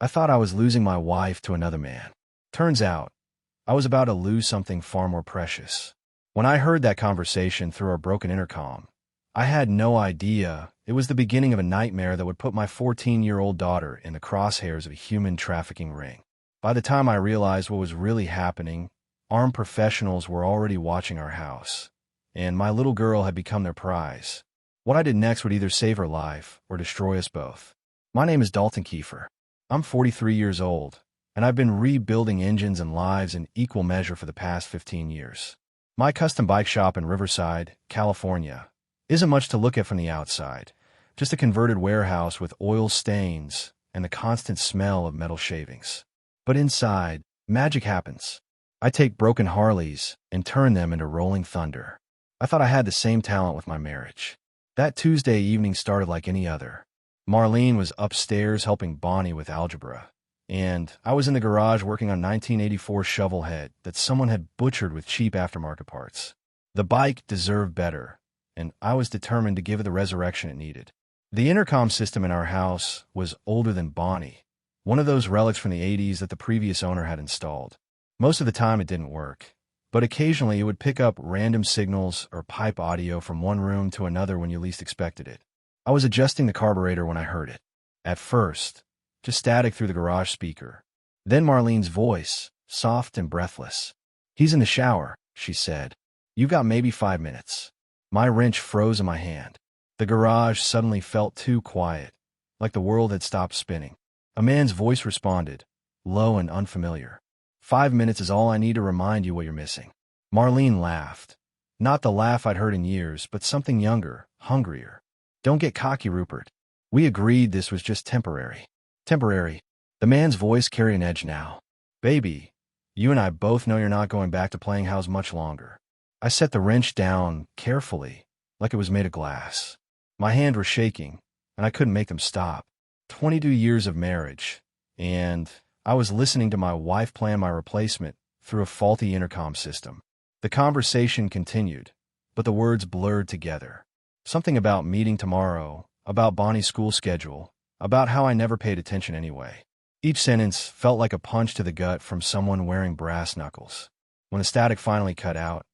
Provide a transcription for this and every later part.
I thought I was losing my wife to another man. Turns out, I was about to lose something far more precious. When I heard that conversation through our broken intercom, I had no idea it was the beginning of a nightmare that would put my 14-year-old daughter in the crosshairs of a human trafficking ring. By the time I realized what was really happening, armed professionals were already watching our house, and my little girl had become their prize. What I did next would either save her life or destroy us both. My name is Dalton Kiefer. I'm 43 years old, and I've been rebuilding engines and lives in equal measure for the past 15 years. My custom bike shop in Riverside, California, isn't much to look at from the outside, just a converted warehouse with oil stains and the constant smell of metal shavings. But inside, magic happens. I take broken Harleys and turn them into rolling thunder. I thought I had the same talent with my marriage. That Tuesday evening started like any other. Marlene was upstairs helping Bonnie with algebra, and I was in the garage working on 1984 shovelhead that someone had butchered with cheap aftermarket parts. The bike deserved better, and I was determined to give it the resurrection it needed. The intercom system in our house was older than Bonnie, one of those relics from the 80s that the previous owner had installed. Most of the time it didn't work, but occasionally it would pick up random signals or pipe audio from one room to another when you least expected it. I was adjusting the carburetor when I heard it. At first, just static through the garage speaker. Then Marlene's voice, soft and breathless. "He's in the shower," she said. "You've got maybe 5 minutes." My wrench froze in my hand. The garage suddenly felt too quiet, like the world had stopped spinning. A man's voice responded, low and unfamiliar. "5 minutes is all I need to remind you what you're missing." Marlene laughed. Not the laugh I'd heard in years, but something younger, hungrier. "Don't get cocky, Rupert. We agreed this was just temporary." "Temporary?" The man's voice carried an edge now. "Baby, you and I both know you're not going back to playing house much longer." I set the wrench down carefully, like it was made of glass. My hands were shaking, and I couldn't make them stop. 22 years of marriage, and I was listening to my wife plan my replacement through a faulty intercom system. The conversation continued, but the words blurred together. Something about meeting tomorrow, about Bonnie's school schedule, about how I never paid attention anyway. Each sentence felt like a punch to the gut from someone wearing brass knuckles. When the static finally cut out,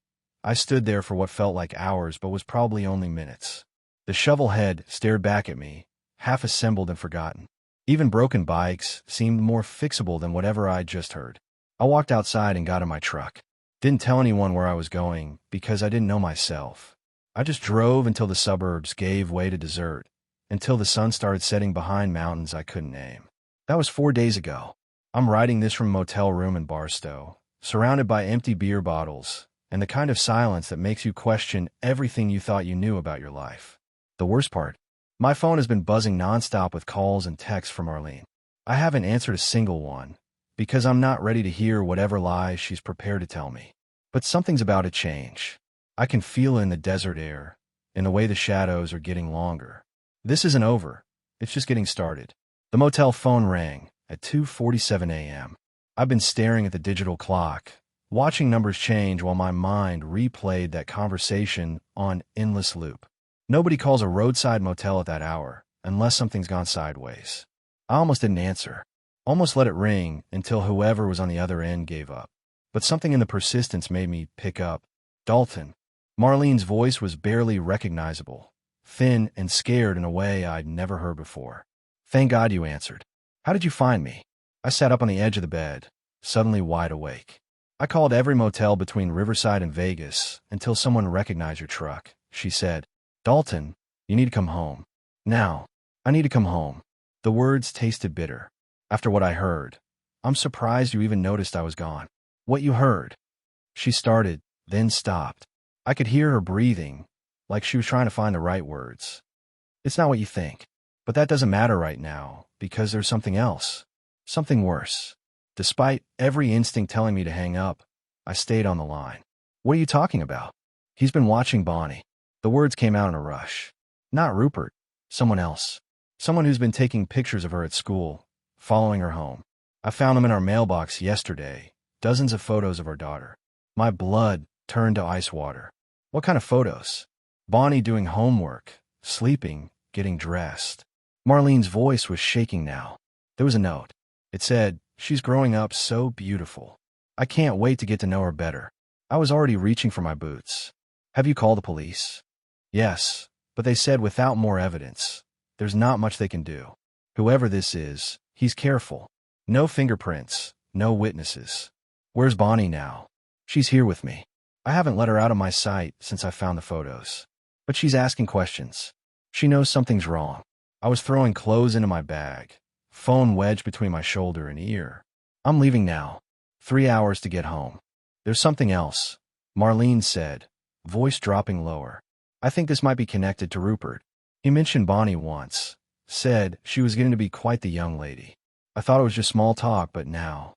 I stood there for what felt like hours but was probably only minutes. The shovel head stared back at me, half assembled and forgotten. Even broken bikes seemed more fixable than whatever I'd just heard. I walked outside and got in my truck. Didn't tell anyone where I was going because I didn't know myself. I just drove until the suburbs gave way to desert, until the sun started setting behind mountains I couldn't name. That was 4 days ago. I'm writing this from a motel room in Barstow, surrounded by empty beer bottles and the kind of silence that makes you question everything you thought you knew about your life. The worst part? My phone has been buzzing nonstop with calls and texts from Arlene. I haven't answered a single one, because I'm not ready to hear whatever lies she's prepared to tell me. But something's about to change. I can feel it in the desert air, in the way the shadows are getting longer. This isn't over. It's just getting started. The motel phone rang at 2:47 a.m. I've been staring at the digital clock, watching numbers change while my mind replayed that conversation on endless loop. Nobody calls a roadside motel at that hour, unless something's gone sideways. I almost didn't answer. Almost let it ring until whoever was on the other end gave up. But something in the persistence made me pick up. "Dalton." Marlene's voice was barely recognizable, thin and scared in a way I'd never heard before. "Thank God you answered. How did you find me?" I sat up on the edge of the bed, suddenly wide awake. "I called every motel between Riverside and Vegas until someone recognized your truck," she said. "Dalton, you need to come home. Now. I need to come home." The words tasted bitter. "After what I heard, I'm surprised you even noticed I was gone." "What you heard?" She started, then stopped. I could hear her breathing, like she was trying to find the right words. "It's not what you think. But that doesn't matter right now, because there's something else. Something worse." Despite every instinct telling me to hang up, I stayed on the line. "What are you talking about?" "He's been watching Bonnie." The words came out in a rush. "Not Rupert. Someone else. Someone who's been taking pictures of her at school, following her home. I found them in our mailbox yesterday, dozens of photos of our daughter." My blood turned to ice water. "What kind of photos?" "Bonnie doing homework, sleeping, getting dressed." Marlene's voice was shaking now. There was a note. It said, "She's growing up so beautiful. I can't wait to get to know her better." I was already reaching for my boots. "Have you called the police?" "Yes, but they said without more evidence, there's not much they can do. Whoever this is, he's careful. No fingerprints, no witnesses." "Where's Bonnie now?" "She's here with me. I haven't let her out of my sight since I found the photos. But she's asking questions. She knows something's wrong." I was throwing clothes into my bag, phone wedged between my shoulder and ear. "I'm leaving now. 3 hours to get home." "There's something else," Marlene said, voice dropping lower. "I think this might be connected to Rupert. He mentioned Bonnie once, said she was getting to be quite the young lady. I thought it was just small talk, but now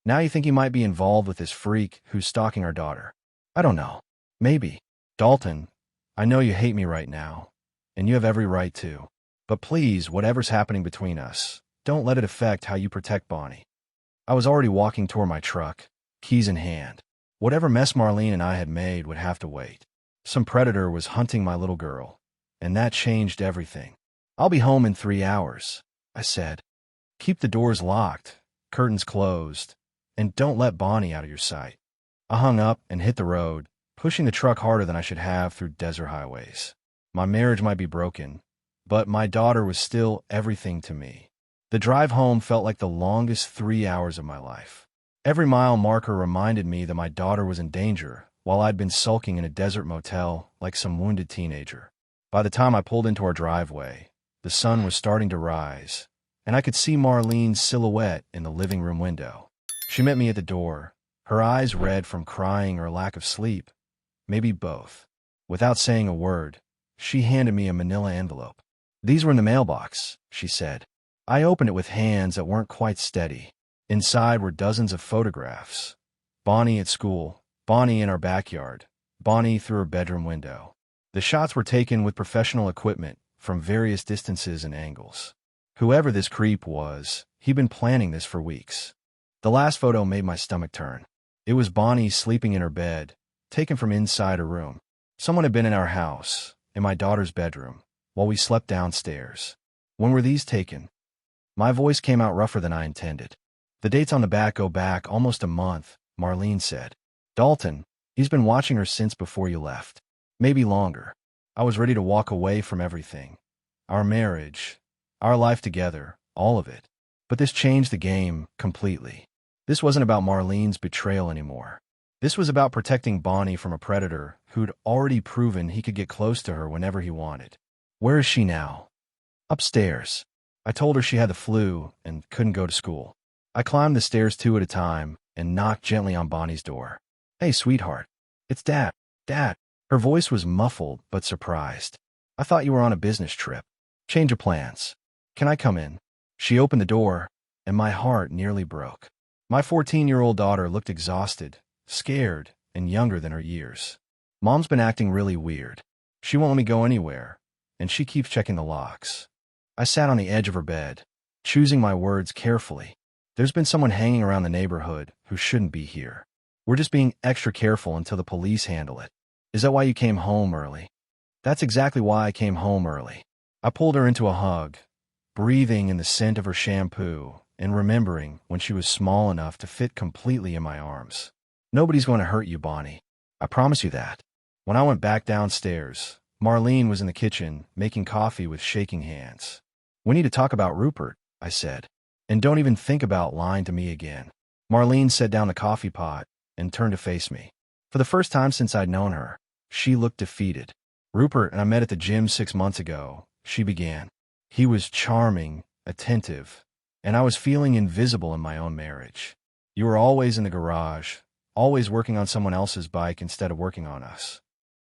you think he might be involved with this freak who's stalking our daughter." "I don't know. Maybe." "Dalton, I know you hate me right now, and you have every right to. But please, whatever's happening between us, don't let it affect how you protect Bonnie." I was already walking toward my truck, keys in hand. Whatever mess Marlene and I had made would have to wait. Some predator was hunting my little girl, and that changed everything. "I'll be home in 3 hours," I said. "Keep the doors locked, curtains closed, and don't let Bonnie out of your sight." I hung up and hit the road, pushing the truck harder than I should have through desert highways. My marriage might be broken, but my daughter was still everything to me. The drive home felt like the longest 3 hours of my life. Every mile marker reminded me that my daughter was in danger, while I'd been sulking in a desert motel like some wounded teenager. By the time I pulled into our driveway, the sun was starting to rise, and I could see Marlene's silhouette in the living room window. She met me at the door, her eyes red from crying or lack of sleep, maybe both. Without saying a word, she handed me a manila envelope. "These were in the mailbox," she said. I opened it with hands that weren't quite steady. Inside were dozens of photographs. Bonnie at school, Bonnie in our backyard, Bonnie through her bedroom window. The shots were taken with professional equipment from various distances and angles. Whoever this creep was, he'd been planning this for weeks. The last photo made my stomach turn. It was Bonnie sleeping in her bed, taken from inside her room. Someone had been in our house, in my daughter's bedroom, while we slept downstairs. "When were these taken?" My voice came out rougher than I intended. "The dates on the back go back almost a month," Marlene said. "Dalton, he's been watching her since before you left. Maybe longer." I was ready to walk away from everything. Our marriage, our life together, all of it. But this changed the game completely. This wasn't about Marlene's betrayal anymore. This was about protecting Bonnie from a predator who'd already proven he could get close to her whenever he wanted. "Where is she now?" "Upstairs." I told her she had the flu and couldn't go to school. I climbed the stairs 2 at a time and knocked gently on Bonnie's door. "Hey, sweetheart. It's Dad. Dad." Her voice was muffled but surprised. "I thought you were on a business trip. Change of plans. Can I come in?" She opened the door, and my heart nearly broke. My 14-year-old daughter looked exhausted, scared, and younger than her years. "Mom's been acting really weird. She won't let me go anywhere, and she keeps checking the locks." I sat on the edge of her bed, choosing my words carefully. "There's been someone hanging around the neighborhood who shouldn't be here. We're just being extra careful until the police handle it." "Is that why you came home early?" "That's exactly why I came home early." I pulled her into a hug, breathing in the scent of her shampoo and remembering when she was small enough to fit completely in my arms. "Nobody's going to hurt you, Bonnie. I promise you that." When I went back downstairs, Marlene was in the kitchen making coffee with shaking hands. "We need to talk about Rupert," I said. "And don't even think about lying to me again." Marlene set down the coffee pot and turned to face me. For the first time since I'd known her, she looked defeated. "Rupert and I met at the gym 6 months ago," she began. "He was charming, attentive, and I was feeling invisible in my own marriage. You were always in the garage, always working on someone else's bike instead of working on us.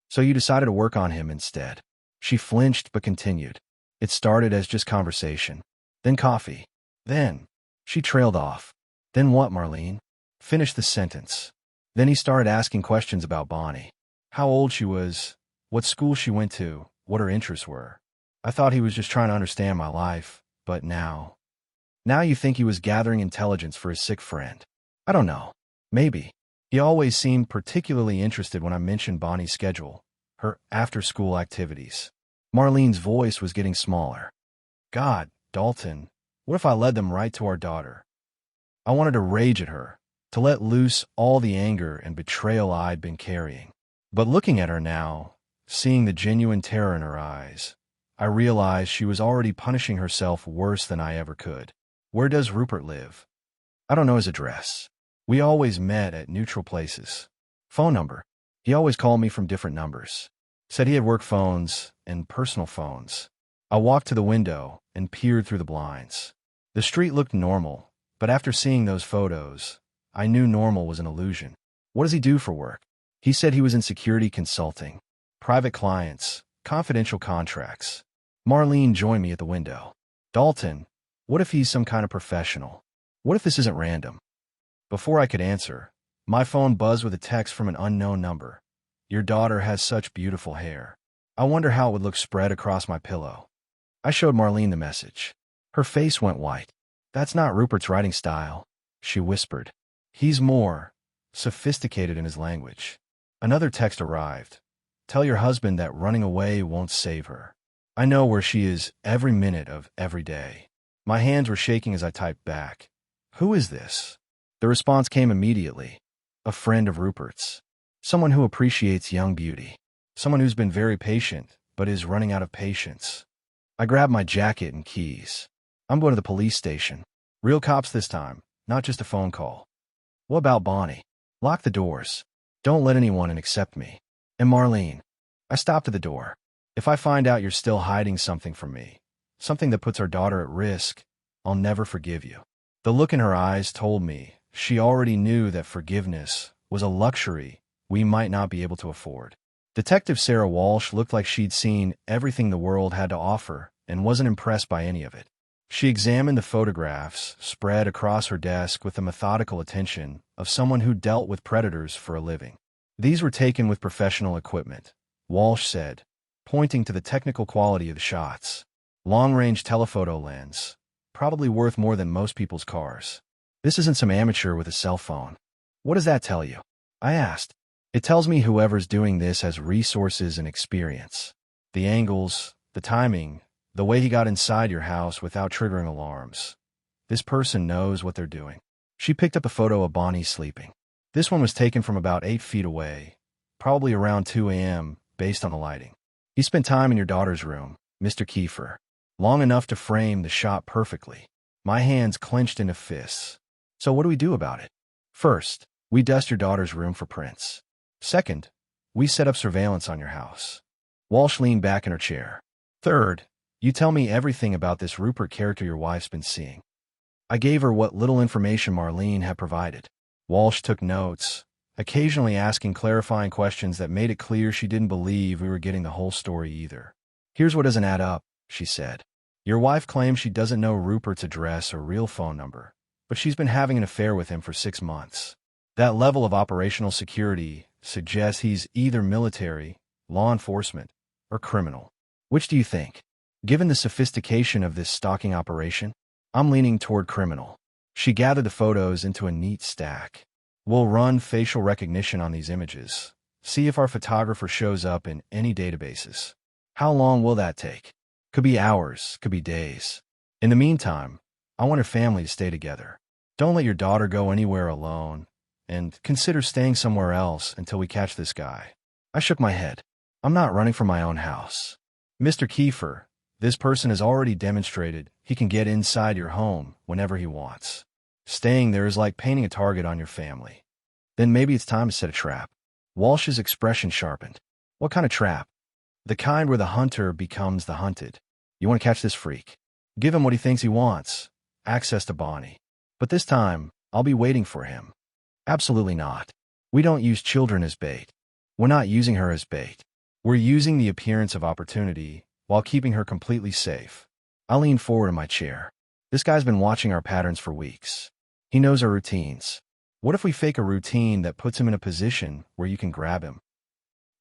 So you decided to work on him instead." She flinched but continued. "It started as just conversation, then coffee, then..." She trailed off. "Then what, Marlene?" "Finish the sentence." "Then he started asking questions about Bonnie. How old she was, what school she went to, what her interests were. I thought he was just trying to understand my life, but now you think he was gathering intelligence for his sick friend. I don't know. Maybe. He always seemed particularly interested when I mentioned Bonnie's schedule, her after-school activities." Marlene's voice was getting smaller. "God, Dalton, what if I led them right to our daughter? I wanted to rage at her, to let loose all the anger and betrayal I'd been carrying. But looking at her now, seeing the genuine terror in her eyes, I realized she was already punishing herself worse than I ever could. Where does Rupert live? I don't know his address. We always met at neutral places. Phone number. He always called me from different numbers. Said he had work phones and personal phones. I walked to the window and peered through the blinds. The street looked normal, but after seeing those photos, I knew normal was an illusion. What does he do for work? He said he was in security consulting, private clients, confidential contracts. Marlene joined me at the window. Dalton, what if he's some kind of professional? What if this isn't random? Before I could answer, my phone buzzed with a text from an unknown number. Your daughter has such beautiful hair. I wonder how it would look spread across my pillow. I showed Marlene the message. Her face went white. That's not Rupert's writing style, she whispered. He's more sophisticated in his language. Another text arrived. Tell your husband that running away won't save her. I know where she is every minute of every day. My hands were shaking as I typed back. Who is this? The response came immediately. A friend of Rupert's. Someone who appreciates young beauty. Someone who's been very patient, but is running out of patience. I grabbed my jacket and keys. I'm going to the police station. Real cops this time, not just a phone call. What about Bonnie? Lock the doors. Don't let anyone in except me. And Marlene. I stopped at the door. If I find out you're still hiding something from me, something that puts our daughter at risk, I'll never forgive you. The look in her eyes told me she already knew that forgiveness was a luxury we might not be able to afford. Detective Sarah Walsh looked like she'd seen everything the world had to offer and wasn't impressed by any of it. She examined the photographs spread across her desk with the methodical attention of someone who dealt with predators for a living. These were taken with professional equipment, Walsh said, pointing to the technical quality of the shots. Long-range telephoto lens, probably worth more than most people's cars. This isn't some amateur with a cell phone. What does that tell you? I asked. It tells me whoever's doing this has resources and experience. The angles, the timing, the way he got inside your house without triggering alarms. This person knows what they're doing. She picked up a photo of Bonnie sleeping. This one was taken from about 8 feet away, probably around 2 a.m., based on the lighting. He spent time in your daughter's room, Mr. Kiefer. Long enough to frame the shot perfectly. My hands clenched into fists. So what do we do about it? First, we dust your daughter's room for prints. Second, we set up surveillance on your house. Walsh leaned back in her chair. Third, you tell me everything about this Rupert character your wife's been seeing. I gave her what little information Marlene had provided. Walsh took notes, occasionally asking clarifying questions that made it clear she didn't believe we were getting the whole story either. Here's what doesn't add up, she said. Your wife claims she doesn't know Rupert's address or real phone number, but she's been having an affair with him for 6 months. That level of operational security suggests he's either military, law enforcement, or criminal. Which do you think? Given the sophistication of this stalking operation, I'm leaning toward criminal. She gathered the photos into a neat stack. We'll run facial recognition on these images, see if our photographer shows up in any databases. How long will that take? Could be hours, could be days. In the meantime, I want her family to stay together. Don't let your daughter go anywhere alone, and consider staying somewhere else until we catch this guy. I shook my head. I'm not running from my own house. Mr. Kiefer, this person has already demonstrated he can get inside your home whenever he wants. Staying there is like painting a target on your family. Then maybe it's time to set a trap. Walsh's expression sharpened. What kind of trap? The kind where the hunter becomes the hunted. You want to catch this freak. Give him what he thinks he wants. Access to Bonnie. But this time, I'll be waiting for him. Absolutely not. We don't use children as bait. We're not using her as bait. We're using the appearance of opportunity while keeping her completely safe. I leaned forward in my chair. This guy's been watching our patterns for weeks. He knows our routines. What if we fake a routine that puts him in a position where you can grab him?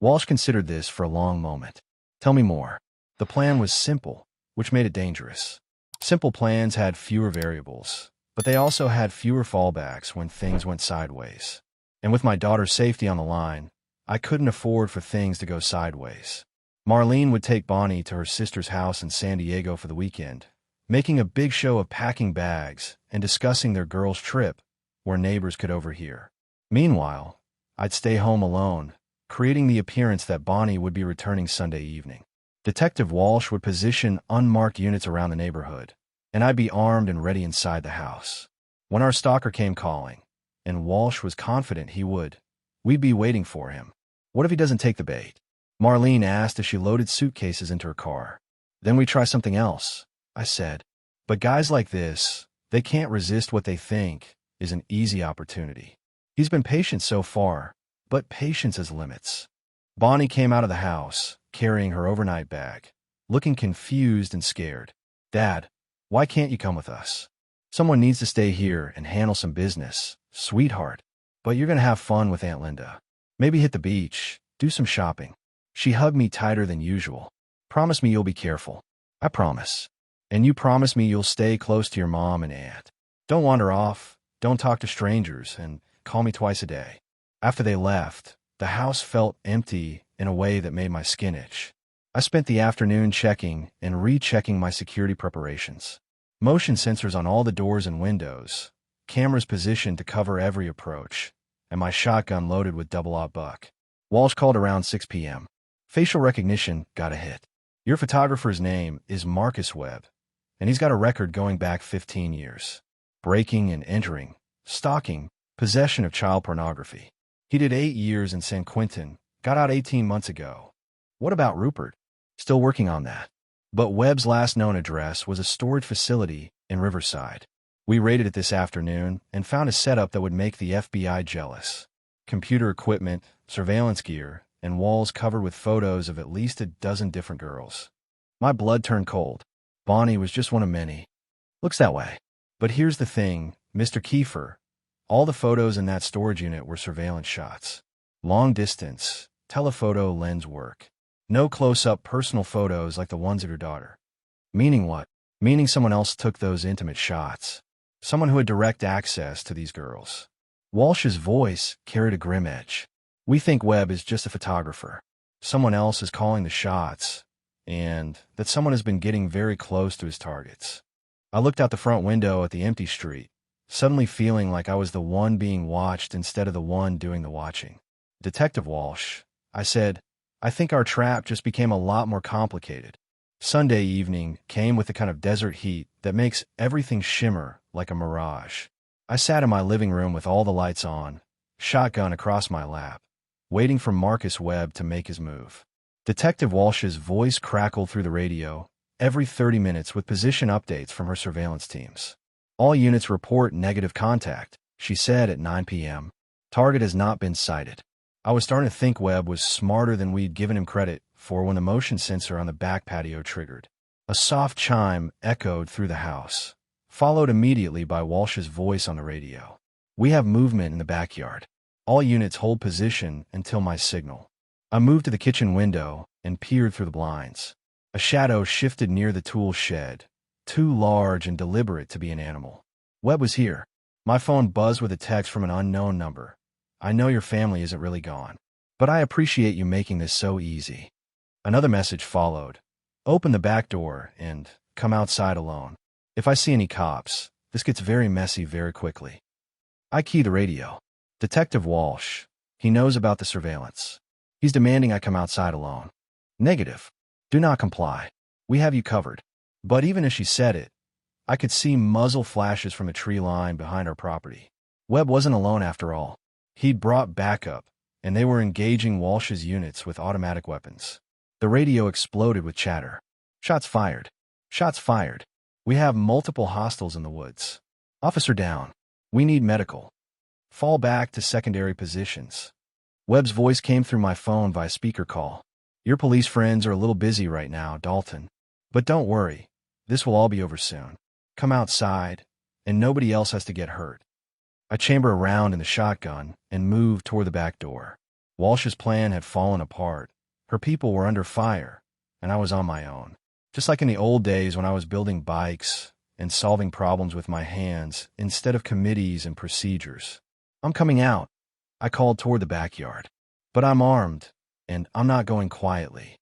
Walsh considered this for a long moment. Tell me more. The plan was simple, which made it dangerous. Simple plans had fewer variables, but they also had fewer fallbacks when things went sideways. And with my daughter's safety on the line, I couldn't afford for things to go sideways. Marlene would take Bonnie to her sister's house in San Diego for the weekend, making a big show of packing bags and discussing their girl's trip where neighbors could overhear. Meanwhile, I'd stay home alone, creating the appearance that Bonnie would be returning Sunday evening. Detective Walsh would position unmarked units around the neighborhood, and I'd be armed and ready inside the house. When our stalker came calling, and Walsh was confident he would, we'd be waiting for him. What if he doesn't take the bait? Marlene asked as she loaded suitcases into her car. Then we try something else, I said. But guys like this, they can't resist what they think is an easy opportunity. He's been patient so far, but patience has limits. Bonnie came out of the house, carrying her overnight bag, looking confused and scared. Dad, why can't you come with us? Someone needs to stay here and handle some business, sweetheart. But you're going to have fun with Aunt Linda. Maybe hit the beach, do some shopping. She hugged me tighter than usual. Promise me you'll be careful. I promise. And you promise me you'll stay close to your mom and aunt. Don't wander off, don't talk to strangers, and call me twice a day. After they left, the house felt empty in a way that made my skin itch. I spent the afternoon checking and rechecking my security preparations. Motion sensors on all the doors and windows, cameras positioned to cover every approach, and my shotgun loaded with double-aught buck. Walsh called around 6 p.m. Facial recognition got a hit. Your photographer's name is Marcus Webb, and he's got a record going back 15 years. Breaking and entering, stalking, possession of child pornography. He did 8 years in San Quentin, got out 18 months ago. What about Rupert? Still working on that. But Webb's last known address was a storage facility in Riverside. We raided it this afternoon and found a setup that would make the FBI jealous. Computer equipment, surveillance gear, and walls covered with photos of at least a dozen different girls. My blood turned cold. Bonnie was just one of many. Looks that way. But here's the thing, Mr. Kiefer. All the photos in that storage unit were surveillance shots. Long distance, telephoto lens work. No close-up personal photos like the ones of your daughter. Meaning what? Meaning someone else took those intimate shots. Someone who had direct access to these girls. Walsh's voice carried a grim edge. We think Webb is just a photographer. Someone else is calling the shots, and that someone has been getting very close to his targets. I looked out the front window at the empty street, suddenly feeling like I was the one being watched instead of the one doing the watching. Detective Walsh, I said, I think our trap just became a lot more complicated. Sunday evening came with the kind of desert heat that makes everything shimmer like a mirage. I sat in my living room with all the lights on, shotgun across my lap, waiting for Marcus Webb to make his move. Detective Walsh's voice crackled through the radio every 30 minutes with position updates from her surveillance teams. All units report negative contact, she said at 9 p.m. Target has not been sighted. I was starting to think Webb was smarter than we'd given him credit for when the motion sensor on the back patio triggered. A soft chime echoed through the house, followed immediately by Walsh's voice on the radio. We have movement in the backyard. All units hold position until my signal. I moved to the kitchen window and peered through the blinds. A shadow shifted near the tool shed, too large and deliberate to be an animal. Webb was here. My phone buzzed with a text from an unknown number. I know your family isn't really gone, but I appreciate you making this so easy. Another message followed. Open the back door and come outside alone. If I see any cops, this gets very messy very quickly. I key the radio. Detective Walsh. He knows about the surveillance. He's demanding I come outside alone. Negative. Do not comply. We have you covered. But even as she said it, I could see muzzle flashes from a tree line behind our property. Webb wasn't alone after all. He'd brought backup, and they were engaging Walsh's units with automatic weapons. The radio exploded with chatter. Shots fired. Shots fired. We have multiple hostiles in the woods. Officer down. We need medical. Fall back to secondary positions. Webb's voice came through my phone via speaker call. Your police friends are a little busy right now, Dalton. But don't worry. This will all be over soon. Come outside, and nobody else has to get hurt. I chambered around in the shotgun and moved toward the back door. Walsh's plan had fallen apart. Her people were under fire, and I was on my own. Just like in the old days when I was building bikes and solving problems with my hands instead of committees and procedures. I'm coming out, I called toward the backyard. But I'm armed, and I'm not going quietly.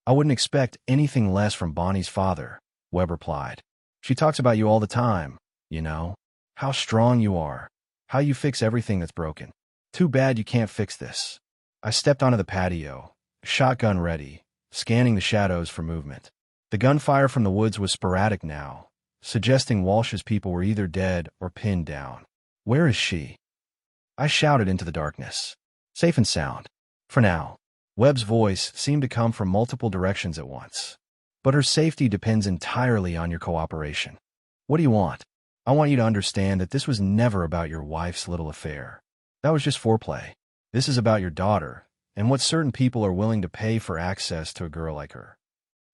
I wouldn't expect anything less from Bonnie's father, Webb replied. She talks about you all the time, you know. How strong you are. How you fix everything that's broken. Too bad you can't fix this. I stepped onto the patio, shotgun ready, scanning the shadows for movement. The gunfire from the woods was sporadic now, suggesting Walsh's people were either dead or pinned down. Where is she? I shouted into the darkness. Safe and sound. For now. Webb's voice seemed to come from multiple directions at once. But her safety depends entirely on your cooperation. What do you want? I want you to understand that this was never about your wife's little affair. That was just foreplay. This is about your daughter, and what certain people are willing to pay for access to a girl like her.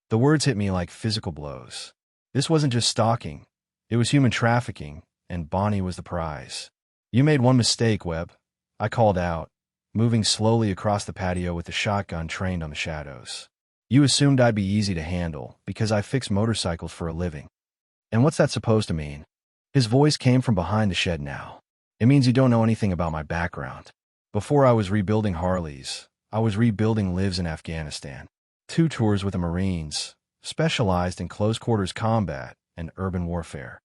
The words hit me like physical blows. This wasn't just stalking. It was human trafficking, and Bonnie was the prize. You made one mistake, Webb, I called out, moving slowly across the patio with the shotgun trained on the shadows. You assumed I'd be easy to handle because I fix motorcycles for a living. And what's that supposed to mean? His voice came from behind the shed now. It means you don't know anything about my background. Before I was rebuilding Harleys, I was rebuilding lives in Afghanistan. 2 tours with the Marines, specialized in close-quarters combat and urban warfare.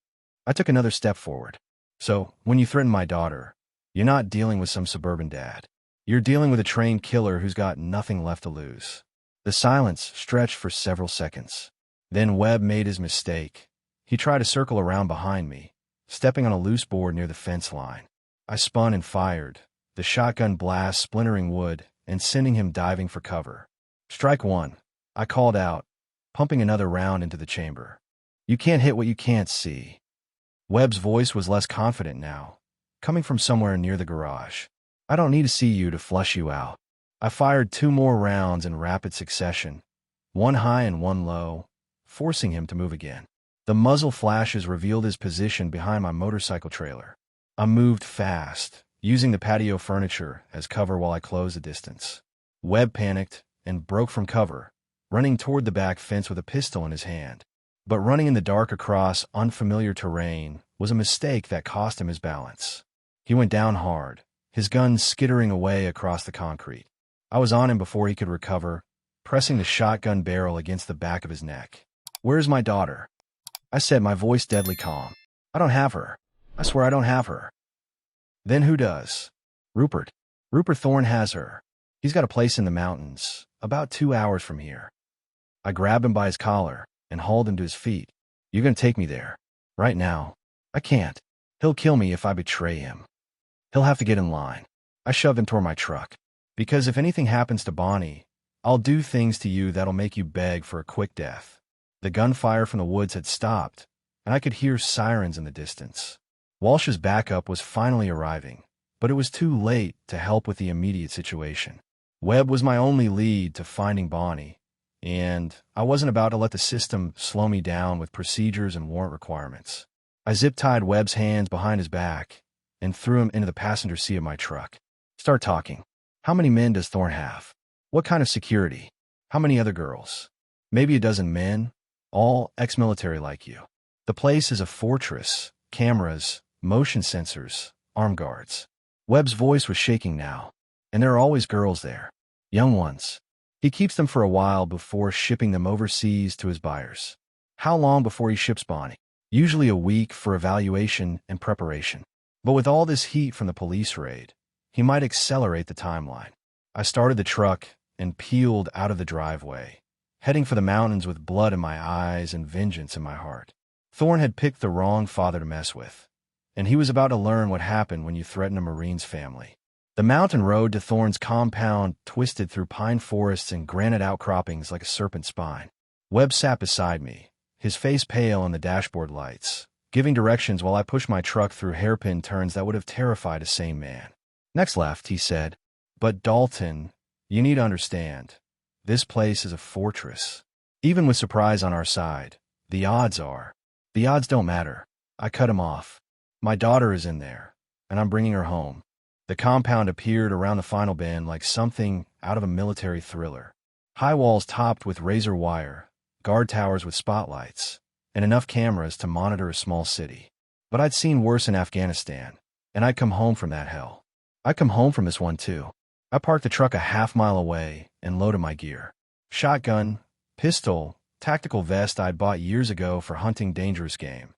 I took another step forward. So, when you threaten my daughter, you're not dealing with some suburban dad. You're dealing with a trained killer who's got nothing left to lose. The silence stretched for several seconds. Then Webb made his mistake. He tried to circle around behind me, stepping on a loose board near the fence line. I spun and fired, the shotgun blast splintering wood and sending him diving for cover. Strike 1, I called out, pumping another round into the chamber. You can't hit what you can't see. Webb's voice was less confident now, coming from somewhere near the garage. I don't need to see you to flush you out. I fired 2 more rounds in rapid succession, 1 high and 1 low, forcing him to move again. The muzzle flashes revealed his position behind my motorcycle trailer. I moved fast, using the patio furniture as cover while I closed the distance. Webb panicked and broke from cover, running toward the back fence with a pistol in his hand. But running in the dark across unfamiliar terrain was a mistake that cost him his balance. He went down hard, his gun skittering away across the concrete. I was on him before he could recover, pressing the shotgun barrel against the back of his neck. Where's my daughter? I said, my voice deadly calm. I don't have her. I swear I don't have her. Then who does? Rupert. Rupert Thorne has her. He's got a place in the mountains, about 2 hours from here. I grabbed him by his collar and hauled him to his feet. You're going to take me there. Right now. I can't. He'll kill me if I betray him. He'll have to get in line. I shoved him toward my truck. Because if anything happens to Bonnie, I'll do things to you that'll make you beg for a quick death. The gunfire from the woods had stopped, and I could hear sirens in the distance. Walsh's backup was finally arriving, but it was too late to help with the immediate situation. Webb was my only lead to finding Bonnie, and I wasn't about to let the system slow me down with procedures and warrant requirements. I zip-tied Webb's hands behind his back and threw him into the passenger seat of my truck. Start talking. How many men does Thorne have? What kind of security? How many other girls? Maybe a dozen men, all ex-military like you. The place is a fortress, cameras, motion sensors, armed guards. Webb's voice was shaking now, and there are always girls there, young ones. He keeps them for a while before shipping them overseas to his buyers. How long before he ships Bonnie? Usually a week for evaluation and preparation. But with all this heat from the police raid, he might accelerate the timeline. I started the truck and peeled out of the driveway, heading for the mountains with blood in my eyes and vengeance in my heart. Thorne had picked the wrong father to mess with, and he was about to learn what happened when you threaten a Marine's family. The mountain road to Thorne's compound twisted through pine forests and granite outcroppings like a serpent's spine. Webb sat beside me, his face pale in the dashboard lights, giving directions while I pushed my truck through hairpin turns that would have terrified a sane man. Next left, he said. But Dalton, you need to understand, this place is a fortress. Even with surprise on our side, the odds don't matter. I cut him off. My daughter is in there, and I'm bringing her home. The compound appeared around the final bend like something out of a military thriller. High walls topped with razor wire, guard towers with spotlights, and enough cameras to monitor a small city. But I'd seen worse in Afghanistan, and I'd come home from that hell. I'd come home from this one too. I parked the truck a half-mile away and loaded my gear. Shotgun, pistol, tactical vest I'd bought years ago for hunting dangerous game,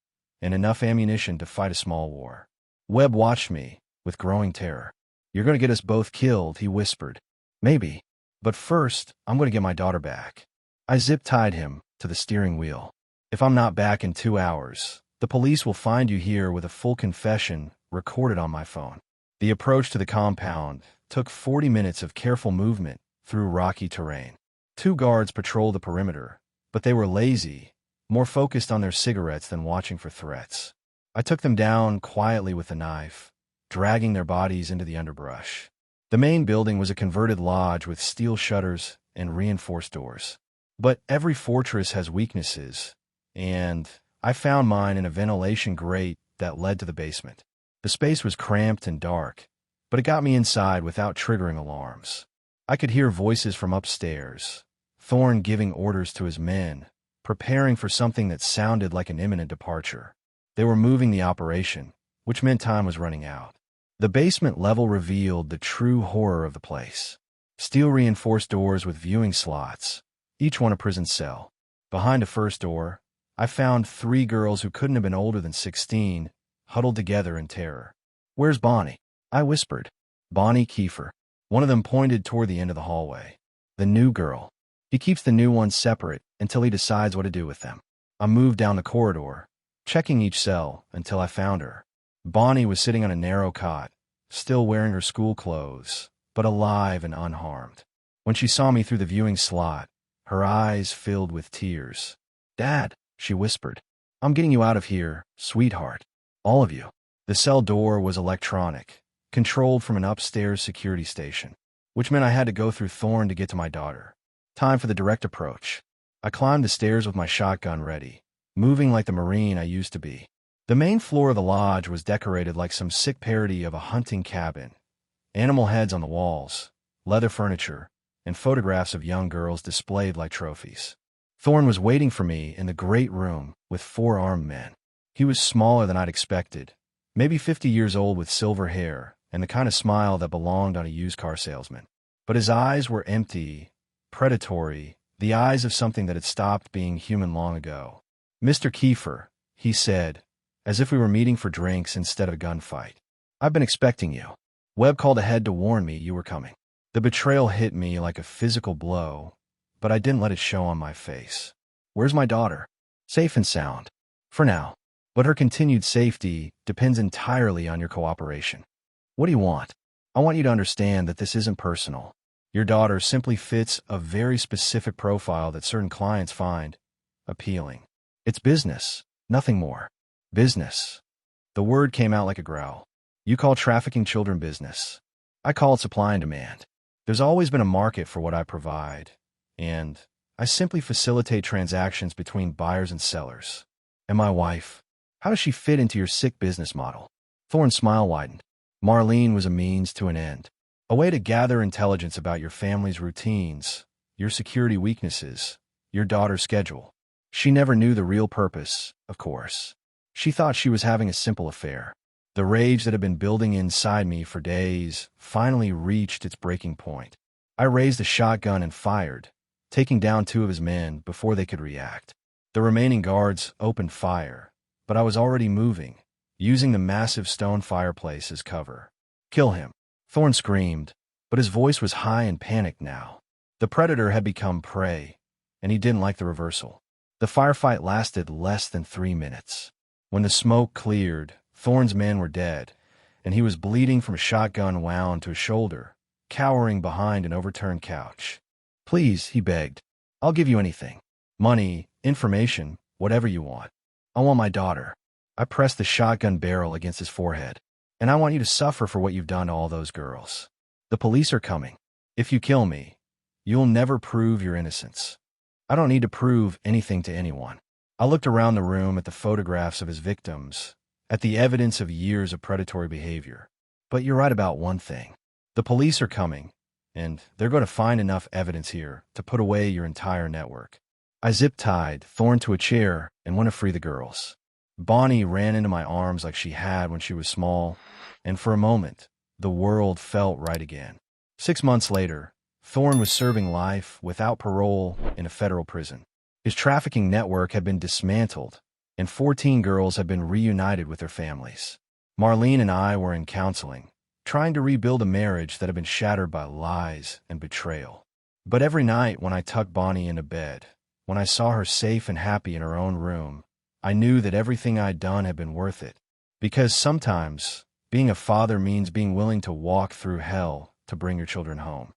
and enough ammunition to fight a small war. Webb watched me, with growing terror. "You're going to get us both killed," he whispered. "Maybe. But first, I'm going to get my daughter back." I zip-tied him to the steering wheel. "If I'm not back in 2 hours, the police will find you here with a full confession recorded on my phone." The approach to the compound took 40 minutes of careful movement through rocky terrain. 2 guards patrolled the perimeter, but they were lazy, more focused on their cigarettes than watching for threats. I took them down quietly with a knife, dragging their bodies into the underbrush. The main building was a converted lodge with steel shutters and reinforced doors. But every fortress has weaknesses, and I found mine in a ventilation grate that led to the basement. The space was cramped and dark, but it got me inside without triggering alarms. I could hear voices from upstairs, Thorne giving orders to his men, preparing for something that sounded like an imminent departure. They were moving the operation, which meant time was running out. The basement level revealed the true horror of the place. Steel-reinforced doors with viewing slots, each one a prison cell. Behind a first door, I found 3 girls who couldn't have been older than 16, huddled together in terror. "Where's Bonnie?" I whispered. "Bonnie Kiefer." One of them pointed toward the end of the hallway. "The new girl. He keeps the new ones separate until he decides what to do with them." I moved down the corridor, checking each cell until I found her. Bonnie was sitting on a narrow cot, still wearing her school clothes, but alive and unharmed. When she saw me through the viewing slot, her eyes filled with tears. "Dad," she whispered, "I'm getting you out of here, sweetheart. All of you." The cell door was electronic, controlled from an upstairs security station, which meant I had to go through Thorne to get to my daughter. Time for the direct approach. I climbed the stairs with my shotgun ready, moving like the Marine I used to be. The main floor of the lodge was decorated like some sick parody of a hunting cabin. Animal heads on the walls, leather furniture, and photographs of young girls displayed like trophies. Thorne was waiting for me in the great room with 4 armed men. He was smaller than I'd expected, maybe 50 years old with silver hair and the kind of smile that belonged on a used car salesman. But his eyes were empty, predatory, the eyes of something that had stopped being human long ago. "Mr. Kiefer," he said, as if we were meeting for drinks instead of a gunfight. "I've been expecting you. Webb called ahead to warn me you were coming." The betrayal hit me like a physical blow, but I didn't let it show on my face. "Where's my daughter?" "Safe and sound. For now. But her continued safety depends entirely on your cooperation." "What do you want?" "I want you to understand that this isn't personal. Your daughter simply fits a very specific profile that certain clients find appealing. It's business, nothing more. Business." The word came out like a growl. "You call trafficking children business. I call it supply and demand. There's always been a market for what I provide, and I simply facilitate transactions between buyers and sellers. And my wife, how does she fit into your sick business model?" Thorne's smile widened. "Marlene was a means to an end. A way to gather intelligence about your family's routines, your security weaknesses, your daughter's schedule. She never knew the real purpose, of course. She thought she was having a simple affair. The rage that had been building inside me for days finally reached its breaking point. I raised a shotgun and fired, taking down 2 of his men before they could react. The remaining guards opened fire, but I was already moving, using the massive stone fireplace as cover. "Kill him," Thorne screamed, but his voice was high and panicked now. The predator had become prey, and he didn't like the reversal. The firefight lasted less than 3 minutes. When the smoke cleared, Thorne's men were dead, and he was bleeding from a shotgun wound to his shoulder, cowering behind an overturned couch. "Please," he begged. "I'll give you anything. Money, information, whatever you want. I want my daughter." I pressed the shotgun barrel against his forehead. "And I want you to suffer for what you've done to all those girls. The police are coming. If you kill me, you'll never prove your innocence." I don't need to prove anything to anyone. I looked around the room at the photographs of his victims, at the evidence of years of predatory behavior. "But you're right about one thing. The police are coming, and they're going to find enough evidence here to put away your entire network." I zip-tied Thorne to a chair and went to free the girls. Bonnie ran into my arms like she had when she was small, and for a moment, the world felt right again. 6 months later, Thorne was serving life without parole in a federal prison. His trafficking network had been dismantled, and 14 girls had been reunited with their families. Marlene and I were in counseling, trying to rebuild a marriage that had been shattered by lies and betrayal. But every night when I tucked Bonnie into bed, when I saw her safe and happy in her own room, I knew that everything I'd done had been worth it. Because sometimes, being a father means being willing to walk through hell to bring your children home.